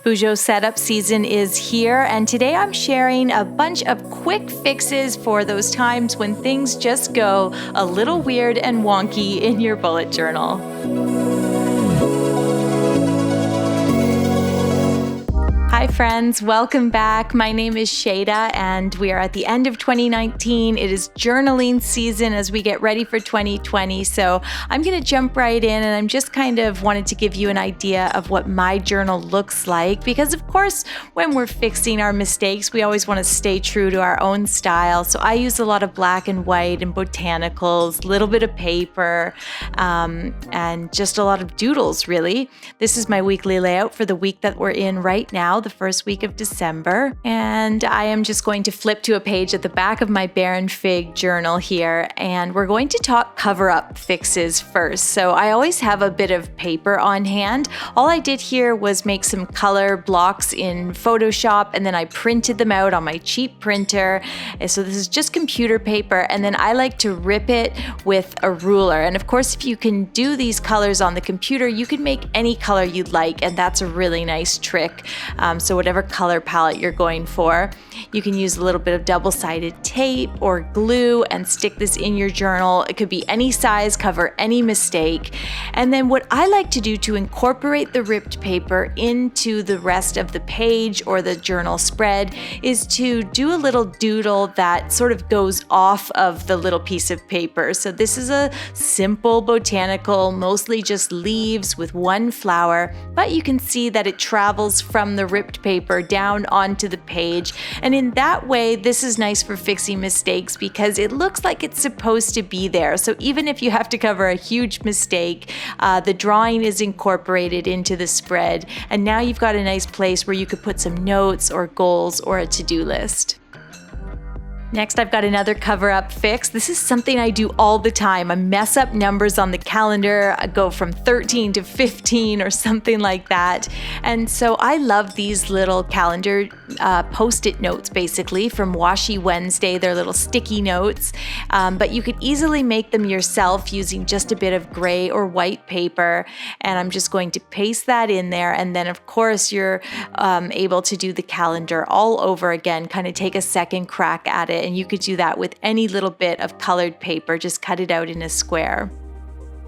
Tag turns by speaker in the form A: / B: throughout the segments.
A: Peugeot setup season is here, and today I'm sharing a bunch of quick fixes for those times when things just go a little weird and wonky in your bullet journal. Hi friends, welcome back. My name is Shayda and we are at the end of 2019. It is journaling season as we get ready for 2020. So I'm going to jump right in, and I'm just kind of wanted to give you an idea of what my journal looks like, because of course when we're fixing our mistakes we always want to stay true to our own style. So I use a lot of black and white and botanicals, a little bit of paper, and just a lot of doodles really. This is my weekly layout for the week that we're in right now, the first week of December, and I am just going to flip to a page at the back of my Baron Fig journal here, and we're going to talk cover-up fixes first. So I always have a bit of paper on hand. All I did here was make some color blocks in Photoshop, and then I printed them out on my cheap printer. And so this is just computer paper, and then I like to rip it with a ruler. And of course, if you can do these colors on the computer, you can make any color you'd like, and that's a really nice trick. So whatever color palette you're going for, you can use a little bit of double-sided tape or glue and stick this in your journal. It could be any size, cover any mistake. And then what I like to do to incorporate the ripped paper into the rest of the page or the journal spread is to do a little doodle that sort of goes off of the little piece of paper. So this is a simple botanical, mostly just leaves with one flower, but you can see that it travels from the ripped paper down onto the page. And in that way, this is nice for fixing mistakes because it looks like it's supposed to be there. So even if you have to cover a huge mistake, the drawing is incorporated into the spread. And now you've got a nice place where you could put some notes or goals or a to-do list. Next, I've got another cover-up fix. This is something I do all the time. I mess up numbers on the calendar. I go from 13 to 15 or something like that. And so I love these little calendar post-it notes, basically, from Washi Wednesday. They're little sticky notes, but you could easily make them yourself using just a bit of gray or white paper. And I'm just going to paste that in there. And then, of course, you're able to do the calendar all over again, kind of take a second crack at it. And you could do that with any little bit of colored paper, just cut it out in a square.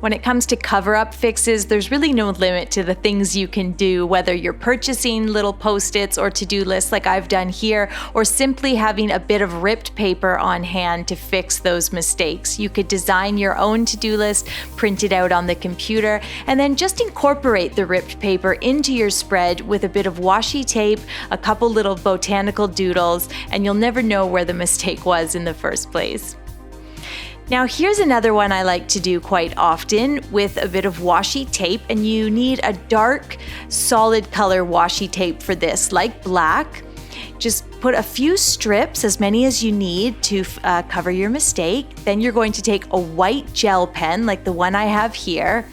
A: When it comes to cover-up fixes, there's really no limit to the things you can do, whether you're purchasing little post-its or to-do lists like I've done here, or simply having a bit of ripped paper on hand to fix those mistakes. You could design your own to-do list, print it out on the computer, and then just incorporate the ripped paper into your spread with a bit of washi tape, a couple little botanical doodles, and you'll never know where the mistake was in the first place. Now here's another one I like to do quite often with a bit of washi tape, and you need a dark, solid color washi tape for this, like black. Just put a few strips, as many as you need to cover your mistake. Then you're going to take a white gel pen like the one I have here,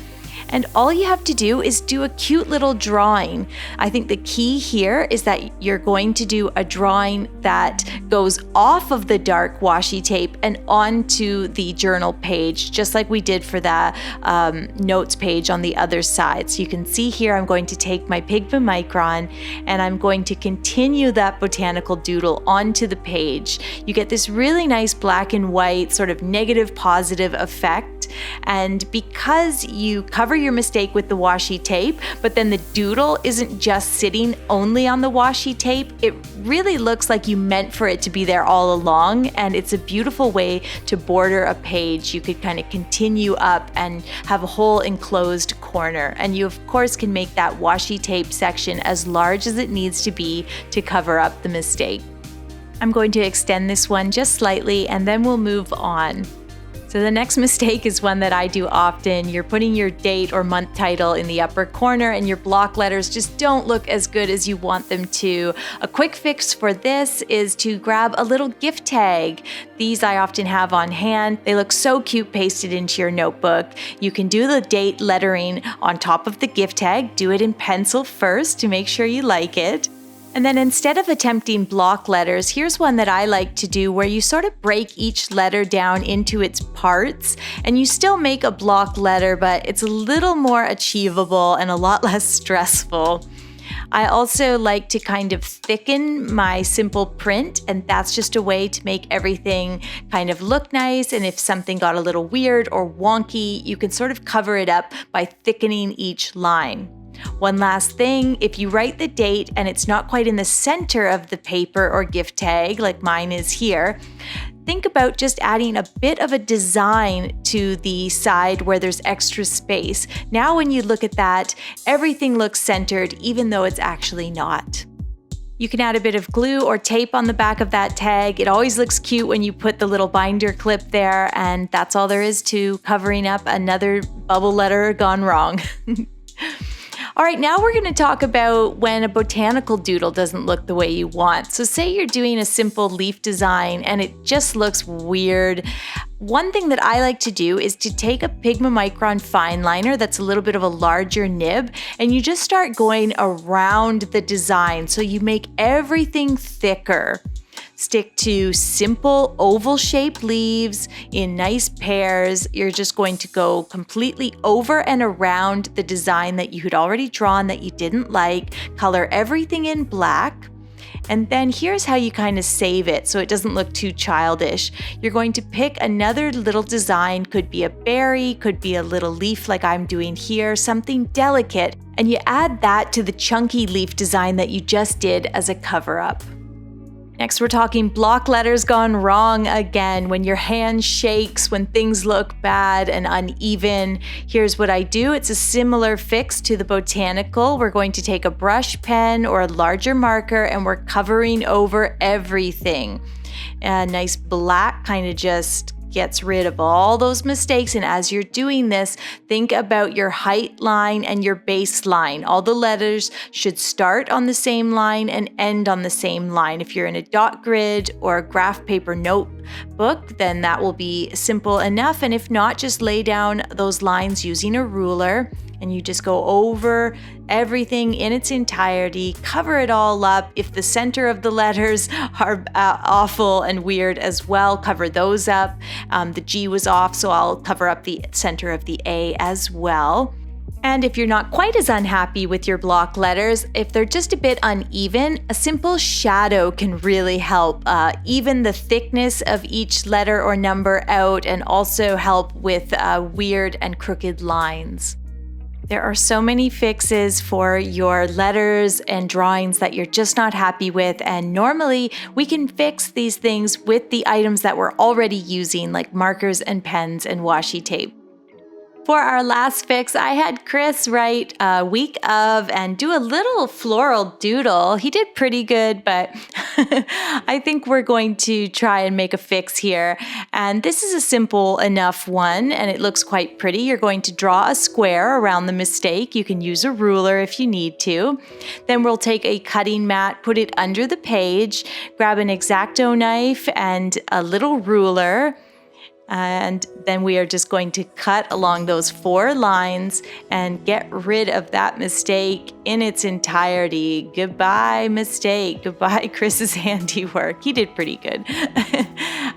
A: and all you have to do is do a cute little drawing. I think the key here is that you're going to do a drawing that goes off of the dark washi tape and onto the journal page, just like we did for the notes page on the other side. So you can see here I'm going to take my Pigma Micron and I'm going to continue that botanical doodle onto the page. You get this really nice black and white sort of negative positive effect. And because you cover your mistake with the washi tape, but then the doodle isn't just sitting only on the washi tape, it really looks like you meant for it to be there all along, and it's a beautiful way to border a page. You could kind of continue up and have a whole enclosed corner, and you of course can make that washi tape section as large as it needs to be to cover up the mistake. I'm going to extend this one just slightly and then we'll move on. So the next mistake is one that I do often. You're putting your date or month title in the upper corner and your block letters just don't look as good as you want them to. A quick fix for this is to grab a little gift tag. These I often have on hand. They look so cute pasted into your notebook. You can do the date lettering on top of the gift tag. Do it in pencil first to make sure you like it. And then instead of attempting block letters, here's one that I like to do where you sort of break each letter down into its parts and you still make a block letter, but it's a little more achievable and a lot less stressful. I also like to kind of thicken my simple print, and that's just a way to make everything kind of look nice. And if something got a little weird or wonky, you can sort of cover it up by thickening each line. One last thing, if you write the date and it's not quite in the center of the paper or gift tag, like mine is here, think about just adding a bit of a design to the side where there's extra space. Now when you look at that, everything looks centered even though it's actually not. You can add a bit of glue or tape on the back of that tag. It always looks cute when you put the little binder clip there, and that's all there is to covering up another bubble letter gone wrong. All right, now we're going to talk about when a botanical doodle doesn't look the way you want. So say you're doing a simple leaf design and it just looks weird. One thing that I like to do is to take a Pigma Micron fine liner that's a little bit of a larger nib, and you just start going around the design so you make everything thicker. Stick to simple oval-shaped leaves in nice pairs. You're just going to go completely over and around the design that you had already drawn that you didn't like. Color everything in black. And then here's how you kind of save it so it doesn't look too childish. You're going to pick another little design, could be a berry, could be a little leaf like I'm doing here, something delicate, and you add that to the chunky leaf design that you just did as a cover-up. Next, we're talking block letters gone wrong again. When your hand shakes, when things look bad and uneven. Here's what I do. It's a similar fix to the botanical. We're going to take a brush pen or a larger marker and we're covering over everything. A nice black kind of just gets rid of all those mistakes. And as you're doing this, think about your height line and your base line. All the letters should start on the same line and end on the same line. If you're in a dot grid or a graph paper notebook, then that will be simple enough. And if not, just lay down those lines using a ruler and you just go over everything in its entirety, cover it all up. If the center of the letters are awful and weird as well, cover those up. The G was off, so I'll cover up the center of the A as well. And if you're not quite as unhappy with your block letters, if they're just a bit uneven, a simple shadow can really help even the thickness of each letter or number out, and also help with weird and crooked lines. There are so many fixes for your letters and drawings that you're just not happy with, and normally we can fix these things with the items that we're already using, like markers and pens and washi tape. For our last fix, I had Chris write a week of and do a little floral doodle. He did pretty good, but I think we're going to try and make a fix here. And this is a simple enough one, and it looks quite pretty. You're going to draw a square around the mistake. You can use a ruler if you need to. Then we'll take a cutting mat, put it under the page, grab an X-Acto knife and a little ruler. And then we are just going to cut along those 4 lines and get rid of that mistake in its entirety. Goodbye, mistake. Goodbye, Chris's handiwork. He did pretty good.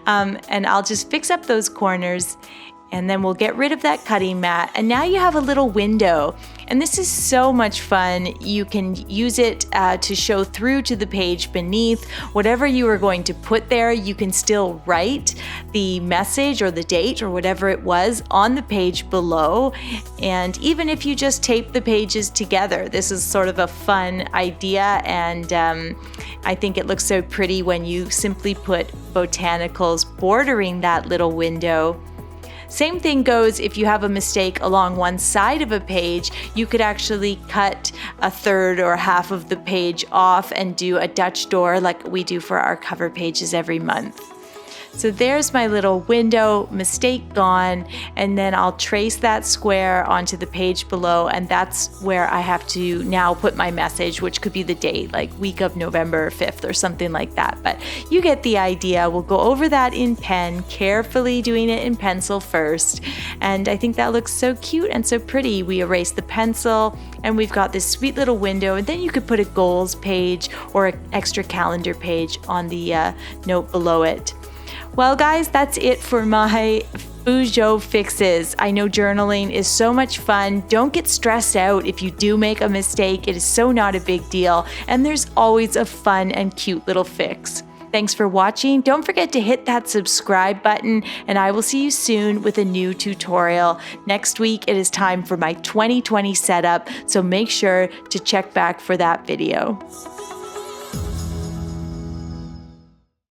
A: And I'll just fix up those corners, and then we'll get rid of that cutting mat. And now you have a little window. And this is so much fun. You can use it to show through to the page beneath. Whatever you are going to put there, you can still write the message or the date or whatever it was on the page below. And even if you just tape the pages together, this is sort of a fun idea. And I think it looks so pretty when you simply put botanicals bordering that little window. Same thing goes if you have a mistake along one side of a page. You could actually cut a third or half of the page off and do a Dutch door like we do for our cover pages every month. So there's my little window, mistake gone, and then I'll trace that square onto the page below, and that's where I have to now put my message, which could be the date, like week of November 5th or something like that. But you get the idea. We'll go over that in pen, carefully doing it in pencil first. And I think that looks so cute and so pretty. We erase the pencil, and we've got this sweet little window, and then you could put a goals page or an extra calendar page on the note below it. Well, guys, that's it for my Peugeot fixes. I know journaling is so much fun. Don't get stressed out if you do make a mistake. It is so not a big deal, and there's always a fun and cute little fix. Thanks for watching. Don't forget to hit that subscribe button, and I will see you soon with a new tutorial. Next week, it is time for my 2020 setup, so make sure to check back for that video.